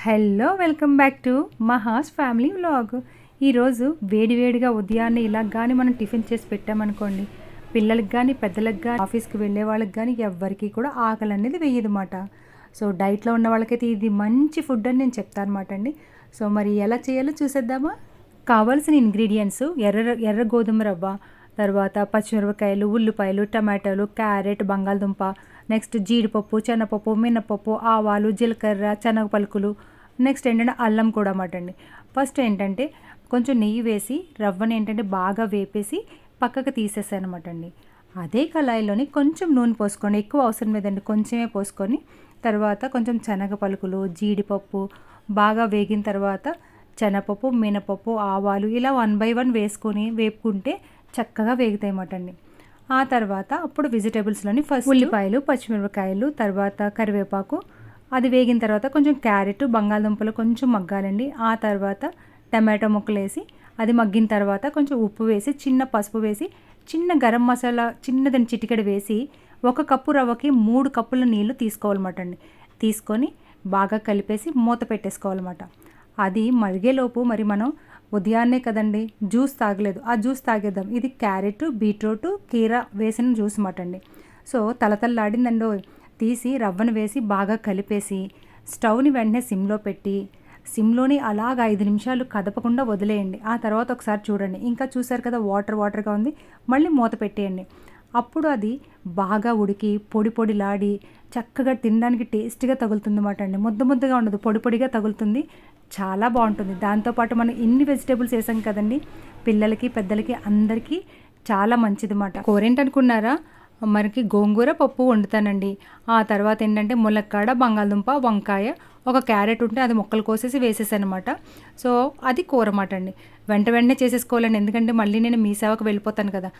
Hello welcome back to Maha's family vlog. ఈరోజు వేడివేడిగా ఉదయాన్నే ఇలా కానీ మనం టిఫిన్ చేసి పెట్టామనుకోండి, పిల్లలకి కానీ పెద్దలకు కానీ ఆఫీస్కి వెళ్ళే వాళ్ళకి కానీ ఎవ్వరికి కూడా ఆకలి అనేది వేయదన్నమాట. సో డైట్లో ఉన్న వాళ్ళకైతే ఇది మంచి ఫుడ్ అని నేను చెప్తాను అనమాట అండి. సో మరి ఎలా చేయాలో చూసేద్దామా. కావాల్సిన ఇంగ్రీడియంట్స్ ఎర్ర గోధుమ రవ్వ, తర్వాత పచ్చిమిరపకాయలు, ఉల్లిపాయలు, టమాటాలు, క్యారెట్, బంగాళదుంప, నెక్స్ట్ జీడిపప్పు, శనగపప్పు, మినపప్పు, ఆవాలు, జీలకర్ర, శనగ పలుకులు, నెక్స్ట్ ఏంటంటే అల్లం కూడా అన్నమాట అండి. ఫస్ట్ ఏంటంటే కొంచెం నెయ్యి వేసి రవ్వని ఏంటంటే బాగా వేపేసి పక్కకు తీసేసాను అనమాట అండి. అదే కళాయిలోని కొంచెం నూనె పోసుకోండి, ఎక్కువ అవసరం లేదండి, కొంచెమే పోసుకొని తర్వాత కొంచెం శనగ పలుకులు, జీడిపప్పు బాగా వేగిన తర్వాత శనగపప్పు, మినపప్పు, ఆవాలు ఇలా 1 by 1 వేసుకొని వేపుకుంటే చక్కగా వేగుతాయి అన్నమాట అండి. ఆ తర్వాత అప్పుడు వెజిటేబుల్స్లోని ఫస్ట్ ఉల్లిపాయలు, పచ్చిమిరపకాయలు, తర్వాత కరివేపాకు, అది వేగిన తర్వాత కొంచెం క్యారెట్, బంగాళదుంపలు కొంచెం మగ్గాలండి. ఆ తర్వాత టమాటో ముక్కలు వేసి అది మగ్గిన తర్వాత కొంచెం ఉప్పు వేసి, చిన్న పసుపు వేసి, చిన్న గరం మసాలా చిన్నదని చిటికెడు వేసి 1 కప్పు రవ్వకి 3 కప్పుల నీళ్లు తీసుకోవాలన్నమాట అండి. తీసుకొని బాగా కలిపేసి మూత పెట్టేసుకోవాలన్నమాట. అది మరిగేలోపు మరి మనం ఉదయాన్నే కదండి జ్యూస్ తాగలేదు, ఆ జ్యూస్ తాగేద్దాం. ఇది క్యారెట్, బీట్రూట్, కీరా వేసిన జ్యూస్ అన్నమాట అండి. సో తలతల్లాడిందండో, తీసి రవ్వను వేసి బాగా కలిపేసి స్టవ్ని వెంటనే సిమ్లో పెట్టి సిమ్లోని అలాగ 5 నిమిషాలు కదపకుండా వదిలేయండి. ఆ తర్వాత ఒకసారి చూడండి, ఇంకా చూసారు కదా వాటర్గా ఉంది, మళ్ళీ మూత పెట్టేయండి. అప్పుడు అది బాగా ఉడికి పొడి పొడిలాడి చక్కగా తినడానికి టేస్ట్గా తగులుతుంది అన్నమాట అండి. ముద్దగా ఉండదు, పొడి పొడిగా తగులుతుంది, చాలా బాగుంటుంది. దాంతోపాటు మనం ఇన్ని వెజిటేబుల్స్ వేసాం కదండి, పిల్లలకి పెద్దలకి అందరికీ చాలా మంచిది అన్నమాట. కూరేంటనుకున్నారా, మనకి గోంగూర పప్పు వండుతానండి. ఆ తర్వాత ఏంటంటే ములక్కాడ, బంగాళదుంప, వంకాయ, ఒక క్యారెట్ ఉంటే అది ముక్కలు కోసేసి వేసేసానమాట. సో అది కూర అన్నమాట అండి. వెంటనే చేసేసుకోవాలండి, ఎందుకంటే మళ్ళీ నేను మీ సేవకు వెళ్ళిపోతాను కదా.